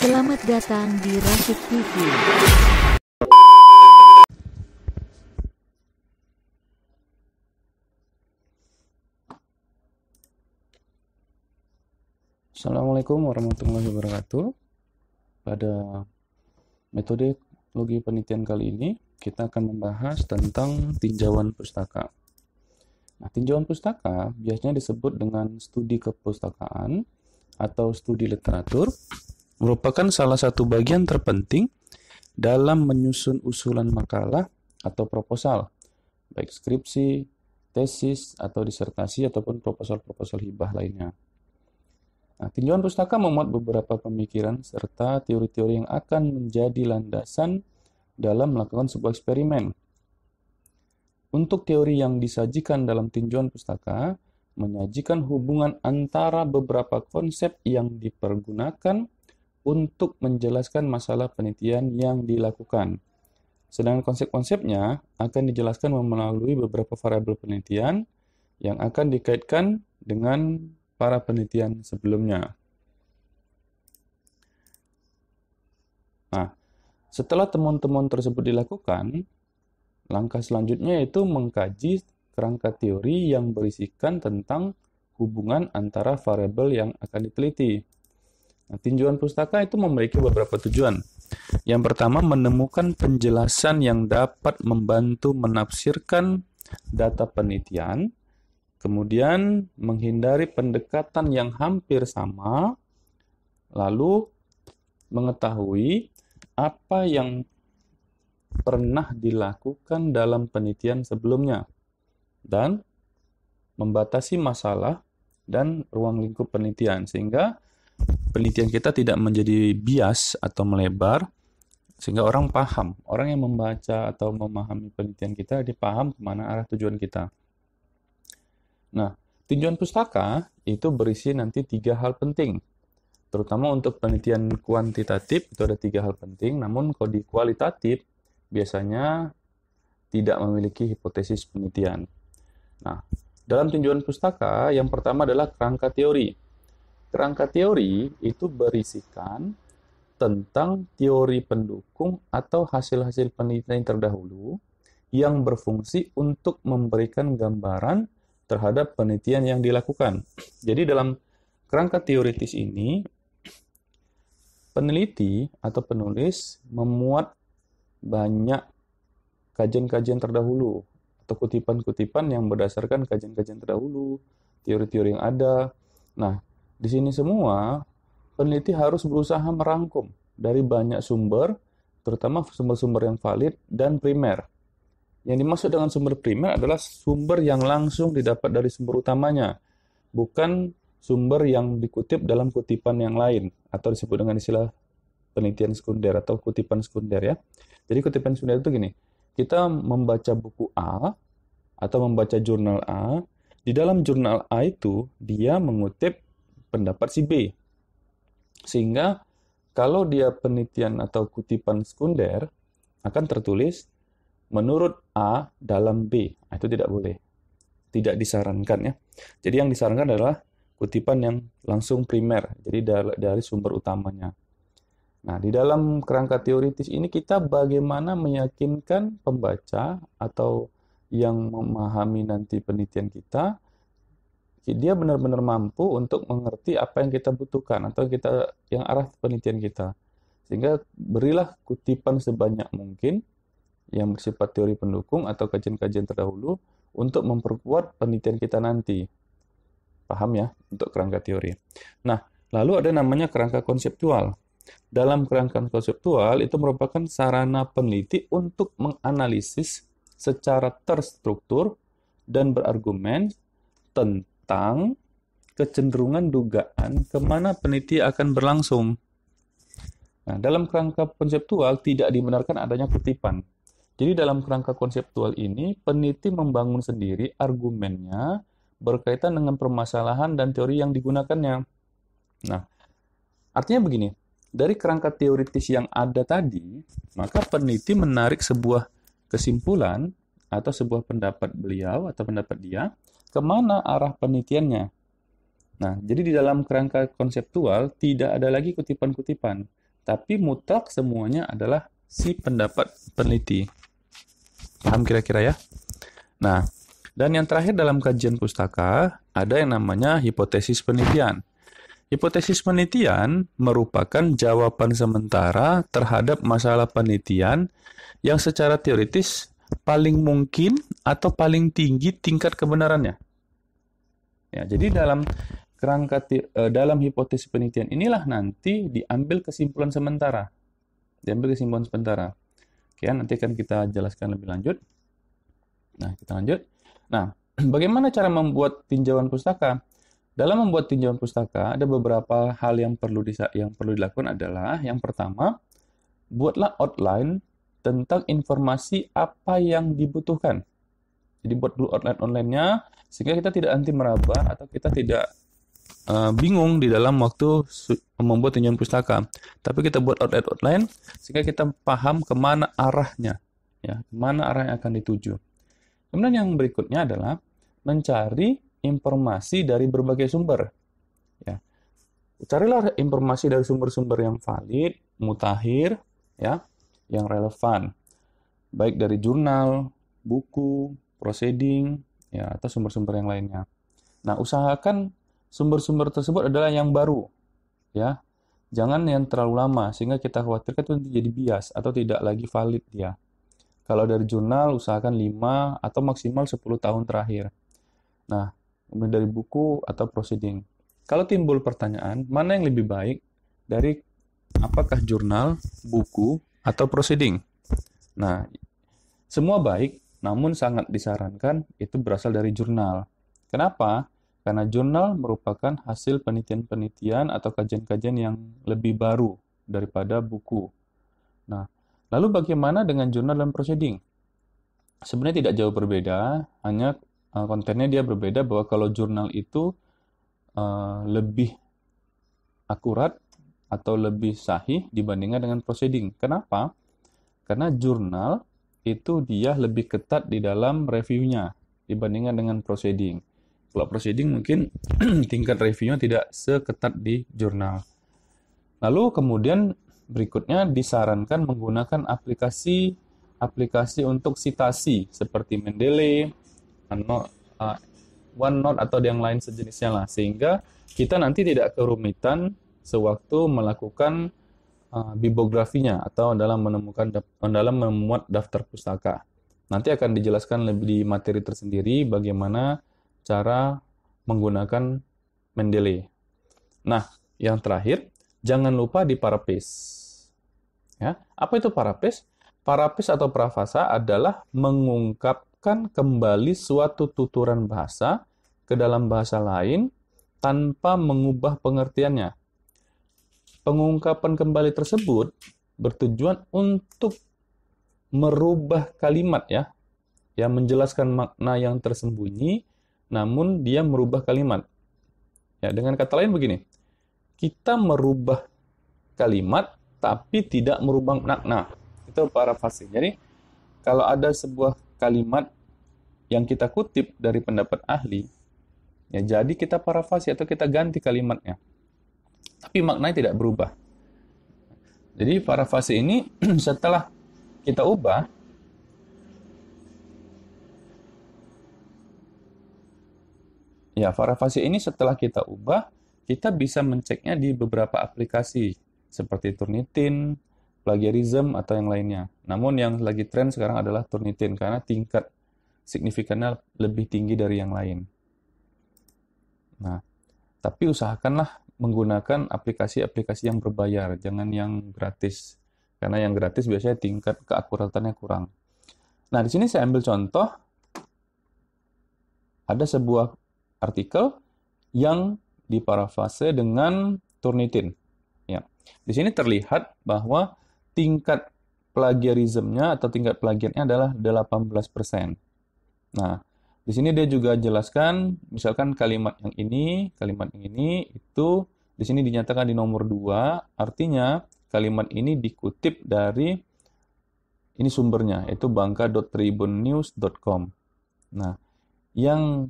Selamat datang di Rasyid TV. Assalamualaikum warahmatullahi wabarakatuh. Pada metode logi penelitian kali ini, kita akan membahas tentang tinjauan pustaka. Nah, tinjauan pustaka biasanya disebut dengan studi kepustakaan atau studi literatur, merupakan salah satu bagian terpenting dalam menyusun usulan makalah atau proposal, baik skripsi, tesis, atau disertasi, ataupun proposal-proposal hibah lainnya. Nah, tinjauan pustaka memuat beberapa pemikiran serta teori-teori yang akan menjadi landasan dalam melakukan sebuah eksperimen. Untuk teori yang disajikan dalam tinjauan pustaka, menyajikan hubungan antara beberapa konsep yang dipergunakan untuk menjelaskan masalah penelitian yang dilakukan. Sedangkan konsep-konsepnya akan dijelaskan melalui beberapa variabel penelitian yang akan dikaitkan dengan para penelitian sebelumnya. Nah, setelah temuan-temuan tersebut dilakukan, langkah selanjutnya yaitu mengkaji kerangka teori yang berisikan tentang hubungan antara variabel yang akan diteliti. Nah, tinjauan pustaka itu memiliki beberapa tujuan. Yang pertama, menemukan penjelasan yang dapat membantu menafsirkan data penelitian. Kemudian, menghindari pendekatan yang hampir sama, lalu mengetahui apa yang pernah dilakukan dalam penelitian sebelumnya, dan membatasi masalah dan ruang lingkup penelitian, sehingga penelitian kita tidak menjadi bias atau melebar, sehingga orang paham. Orang yang membaca atau memahami penelitian kita, dia paham kemana arah tujuan kita. Nah, tinjauan pustaka itu berisi nanti 3 hal penting. Terutama untuk penelitian kuantitatif itu ada 3 hal penting, namun kalau di kualitatif biasanya tidak memiliki hipotesis penelitian. Nah, dalam tinjauan pustaka yang pertama adalah kerangka teori. Kerangka teori itu berisikan tentang teori pendukung atau hasil-hasil penelitian terdahulu yang berfungsi untuk memberikan gambaran terhadap penelitian yang dilakukan. Jadi dalam kerangka teoritis ini, peneliti atau penulis memuat banyak kajian-kajian terdahulu atau kutipan-kutipan yang berdasarkan kajian-kajian terdahulu, teori-teori yang ada. Nah, di sini semua peneliti harus berusaha merangkum dari banyak sumber, terutama sumber-sumber yang valid dan primer. Yang dimaksud dengan sumber primer adalah sumber yang langsung didapat dari sumber utamanya, bukan sumber yang dikutip dalam kutipan yang lain, atau disebut dengan istilah penelitian sekunder atau kutipan sekunder ya. Jadi kutipan sekunder itu gini, kita membaca buku A atau membaca jurnal A, di dalam jurnal A itu dia mengutip pendapat si B. Sehingga kalau dia penelitian atau kutipan sekunder akan tertulis menurut A dalam B. Nah, itu tidak boleh. Tidak disarankan ya. Jadi yang disarankan adalah kutipan yang langsung primer, jadi dari sumber utamanya. Nah, di dalam kerangka teoritis ini kita bagaimana meyakinkan pembaca atau yang memahami nanti penelitian kita, dia benar-benar mampu untuk mengerti apa yang kita butuhkan atau yang arah penelitian kita. Sehingga berilah kutipan sebanyak mungkin yang bersifat teori pendukung atau kajian-kajian terdahulu untuk memperkuat penelitian kita nanti. Paham ya untuk kerangka teori. Nah, lalu ada namanya kerangka konseptual. Dalam kerangka konseptual itu merupakan sarana peneliti untuk menganalisis secara terstruktur dan berargumen tentang kecenderungan dugaan kemana penelitian akan berlangsung. Nah, dalam kerangka konseptual tidak dibenarkan adanya kutipan. Jadi dalam kerangka konseptual ini, peneliti membangun sendiri argumennya berkaitan dengan permasalahan dan teori yang digunakannya. Nah, artinya begini, dari kerangka teoritis yang ada tadi, maka peneliti menarik sebuah kesimpulan atau sebuah pendapat beliau atau pendapat dia, kemana arah penelitiannya. Nah, jadi di dalam kerangka konseptual tidak ada lagi kutipan-kutipan, Tapi mutlak semuanya adalah si pendapat peneliti. Paham kira-kira ya? Nah, dan yang terakhir dalam kajian pustaka, ada yang namanya hipotesis penelitian. Hipotesis penelitian merupakan jawaban sementara terhadap masalah penelitian yang secara teoritis paling mungkin atau paling tinggi tingkat kebenarannya. Ya, jadi dalam hipotesis penelitian inilah nanti diambil kesimpulan sementara. Oke, nanti akan kita jelaskan lebih lanjut. Nah, kita lanjut. Nah, bagaimana cara membuat tinjauan pustaka? Dalam membuat tinjauan pustaka, ada beberapa hal yang perlu dilakukan adalah, yang pertama, buatlah outline tentang informasi apa yang dibutuhkan. Jadi buat dulu outline-nya, sehingga kita tidak nanti meraba atau kita tidak bingung di dalam waktu membuat tinjauan pustaka. Tapi kita buat outline sehingga kita paham kemana arahnya, ya, kemana arah yang akan dituju. Kemudian yang berikutnya adalah mencari informasi dari berbagai sumber. Ya. Carilah informasi dari sumber-sumber yang valid, mutakhir, ya, yang relevan, baik dari jurnal, buku, proceeding, ya, atau sumber-sumber yang lainnya. Nah, usahakan sumber-sumber tersebut adalah yang baru, ya. Jangan yang terlalu lama sehingga kita khawatirkan itu jadi bias atau tidak lagi valid dia. Kalau dari jurnal, usahakan 5 atau maksimal 10 tahun terakhir. Nah, kemudian dari buku atau proceeding. Kalau timbul pertanyaan, mana yang lebih baik dari apakah jurnal, buku, atau proceeding? Nah, semua baik, namun sangat disarankan itu berasal dari jurnal. Kenapa? Karena jurnal merupakan hasil penelitian-penelitian atau kajian-kajian yang lebih baru daripada buku. Nah, lalu bagaimana dengan jurnal dan proceeding? Sebenarnya tidak jauh berbeda, hanya kontennya dia berbeda, bahwa kalau jurnal itu lebih akurat atau lebih sahih dibandingkan dengan proceeding. Kenapa? Karena jurnal itu dia lebih ketat di dalam reviewnya dibandingkan dengan proceeding. Kalau proceeding mungkin tingkat reviewnya tidak seketat di jurnal. Lalu kemudian berikutnya disarankan menggunakan aplikasi untuk citasi seperti Mendeley, OneNote atau yang lain sejenisnya lah, sehingga kita nanti tidak kerumitan sewaktu melakukan bibliografinya atau dalam memuat daftar pustaka. Nanti akan dijelaskan lebih di materi tersendiri bagaimana cara menggunakan Mendeley. Nah, yang terakhir, jangan lupa di paraphrase. Ya, apa itu paraphrase? Paraphrase atau prafasa adalah mengungkapkan kembali suatu tuturan bahasa ke dalam bahasa lain tanpa mengubah pengertiannya. Pengungkapan kembali tersebut bertujuan untuk merubah kalimat, ya, yang menjelaskan makna yang tersembunyi, namun dia merubah kalimat. Ya, dengan kata lain begini, kita merubah kalimat tapi tidak merubah makna. Itu parafrase. Jadi, kalau ada sebuah kalimat yang kita kutip dari pendapat ahli, ya jadi kita parafrase atau kita ganti kalimatnya. Tapi maknanya tidak berubah. Jadi parafrase ini setelah kita ubah, ya, parafrase ini setelah kita ubah, kita bisa menceknya di beberapa aplikasi seperti Turnitin, Plagiarism, atau yang lainnya. Namun yang lagi tren sekarang adalah Turnitin karena tingkat signifikannya lebih tinggi dari yang lain. Nah, tapi usahakanlah menggunakan aplikasi-aplikasi yang berbayar, jangan yang gratis. Karena yang gratis biasanya tingkat keakuratannya kurang. Nah, di sini saya ambil contoh. Ada sebuah artikel yang diparafrase dengan Turnitin. Ya. Di sini terlihat bahwa tingkat plagiarismnya atau tingkat plagiatnya adalah 18%. Nah, di sini dia juga jelaskan, misalkan kalimat yang ini itu di sini dinyatakan di nomor 2, artinya kalimat ini dikutip dari ini sumbernya, yaitu bangka.tribunnews.com. Nah, yang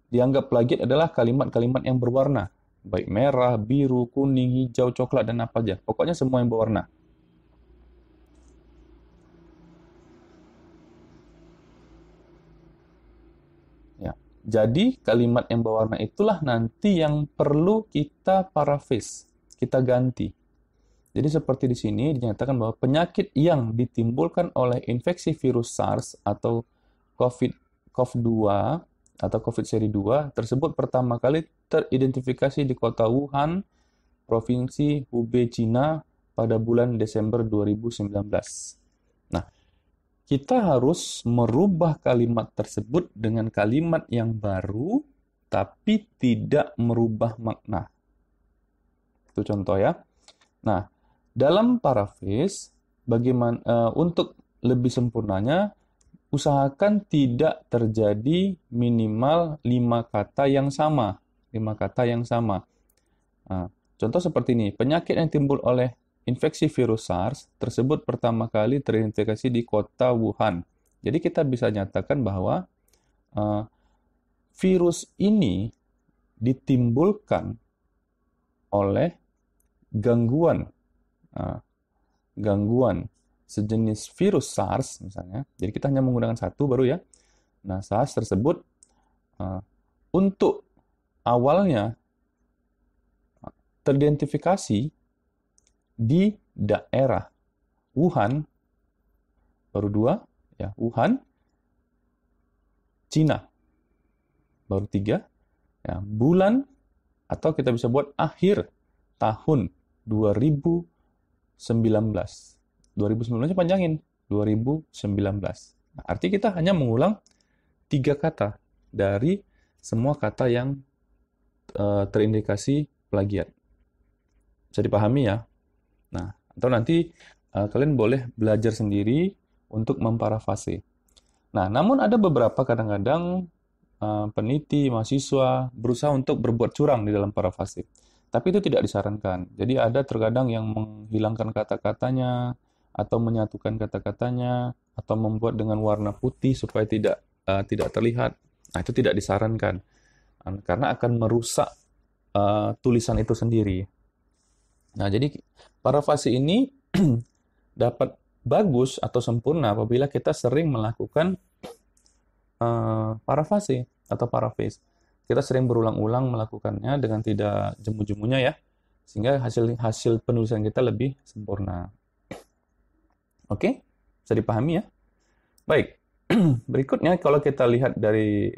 dianggap plagiat adalah kalimat-kalimat yang berwarna. baik merah, biru, kuning, hijau, coklat, dan apa aja. Pokoknya semua yang berwarna. Ya. Jadi kalimat yang berwarna itulah nanti yang perlu kita paraphrase, kita ganti. Jadi seperti di sini dinyatakan bahwa penyakit yang ditimbulkan oleh infeksi virus SARS atau COVID-2 atau COVID seri 2 tersebut pertama kali teridentifikasi di kota Wuhan, Provinsi Hubei, Cina pada bulan Desember 2019. Nah, kita harus merubah kalimat tersebut dengan kalimat yang baru, tapi tidak merubah makna. Itu contoh ya. Nah, dalam paraphrase, untuk lebih sempurnanya, usahakan tidak terjadi minimal 5 kata yang sama. 5 kata yang sama. Nah, contoh seperti ini, penyakit yang timbul oleh infeksi virus SARS tersebut pertama kali teridentifikasi di kota Wuhan. Jadi kita bisa nyatakan bahwa virus ini ditimbulkan oleh gangguan sejenis virus SARS misalnya. Jadi kita hanya menggunakan satu baru ya. Nah, SARS tersebut untuk awalnya teridentifikasi di daerah Wuhan, baru 2 ya, Wuhan, Cina, baru 3 ya, bulan atau kita bisa buat akhir tahun 2019. 2019 panjangin, 2019. Nah, artinya kita hanya mengulang 3 kata dari semua kata yang terindikasi plagiat. Bisa dipahami ya? Nah, atau nanti kalian boleh belajar sendiri untuk memparafrase. Nah, namun ada beberapa kadang-kadang peneliti, mahasiswa berusaha untuk berbuat curang di dalam parafrase. Tapi itu tidak disarankan. Jadi ada terkadang yang menghilangkan kata-katanya, atau menyatukan kata-katanya, atau membuat dengan warna putih supaya tidak terlihat. Nah, itu tidak disarankan. Karena akan merusak tulisan itu sendiri. Nah, jadi parafrase ini dapat bagus atau sempurna apabila kita sering melakukan parafrase atau paraphrase. Kita sering berulang-ulang melakukannya dengan tidak jemu-jemunya ya, sehingga hasil penulisan kita lebih sempurna. Oke? Bisa dipahami ya? Baik. Berikutnya kalau kita lihat dari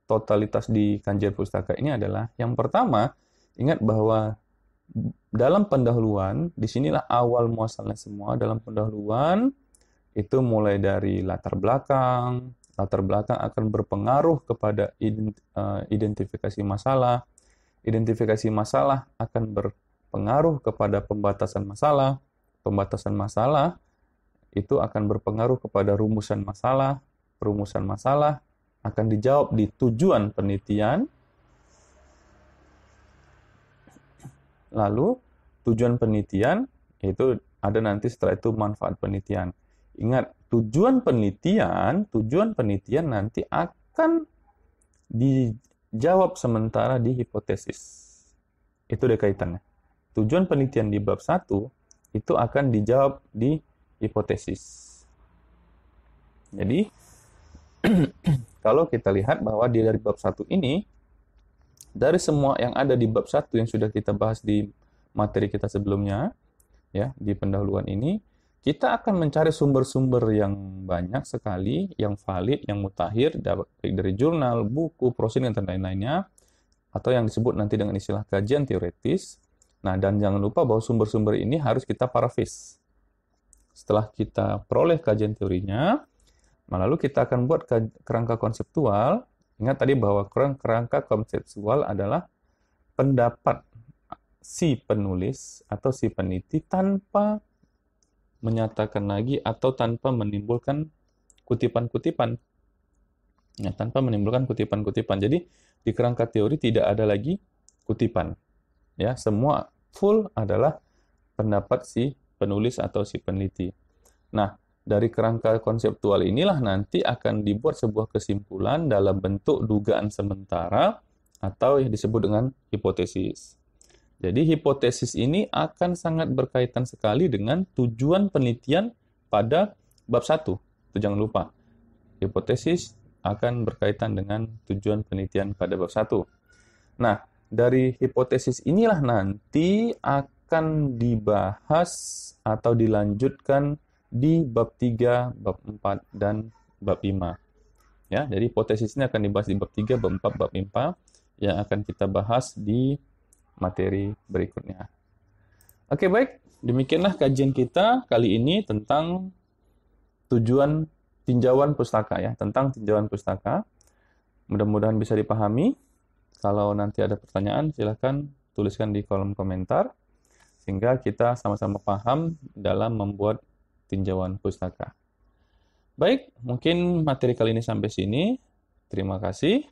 totalitas di Kanjeng Pustaka ini adalah yang pertama, ingat bahwa dalam pendahuluan, disinilah awal muasalnya semua. Dalam pendahuluan, itu mulai dari latar belakang akan berpengaruh kepada identifikasi masalah. Identifikasi masalah akan berpengaruh kepada pembatasan masalah. Pembatasan masalah itu akan berpengaruh kepada rumusan masalah. Rumusan masalah akan dijawab di tujuan penelitian. Lalu tujuan penelitian itu ada nanti setelah itu manfaat penelitian. Ingat, tujuan penelitian nanti akan dijawab sementara di hipotesis. Itu ada kaitannya. Tujuan penelitian di bab 1 itu akan dijawab di hipotesis. Jadi kalau kita lihat bahwa dari bab 1 ini, dari semua yang ada di bab 1 yang sudah kita bahas di materi kita sebelumnya, ya, di pendahuluan ini, kita akan mencari sumber-sumber yang banyak sekali, yang valid, yang mutakhir, baik dari jurnal, buku, prosedur, dan lain-lainnya, atau yang disebut nanti dengan istilah kajian teoritis. Nah, dan jangan lupa bahwa sumber-sumber ini harus kita paraphrase. Setelah kita peroleh kajian teorinya, lalu kita akan buat kerangka konseptual. Ingat tadi bahwa kerangka konseptual adalah pendapat si penulis atau si peneliti tanpa menyatakan lagi atau tanpa menimbulkan kutipan-kutipan. Ya, tanpa menimbulkan kutipan-kutipan. Jadi di kerangka teori tidak ada lagi kutipan. Ya, semua full adalah pendapat si penulis atau si peneliti. Nah, dari kerangka konseptual inilah nanti akan dibuat sebuah kesimpulan dalam bentuk dugaan sementara atau yang disebut dengan hipotesis. Jadi hipotesis ini akan sangat berkaitan sekali dengan tujuan penelitian pada bab 1. Itu jangan lupa. Hipotesis akan berkaitan dengan tujuan penelitian pada bab 1. Nah, dari hipotesis inilah nanti akan dibahas atau dilanjutkan di bab 3, bab 4, dan bab 5. Ya, jadi hipotesis ini akan dibahas di bab 3, bab 4, bab 5 yang akan kita bahas di materi berikutnya. Oke, baik. Demikianlah kajian kita kali ini tentang tujuan tinjauan pustaka ya, tentang tinjauan pustaka. Mudah-mudahan bisa dipahami. Kalau nanti ada pertanyaan, silahkan tuliskan di kolom komentar sehingga kita sama-sama paham dalam membuat tinjauan pustaka. Baik, mungkin materi kali ini sampai sini. Terima kasih.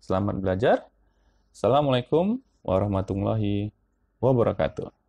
Selamat belajar. Assalamualaikum warahmatullahi wabarakatuh.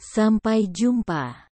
Sampai jumpa.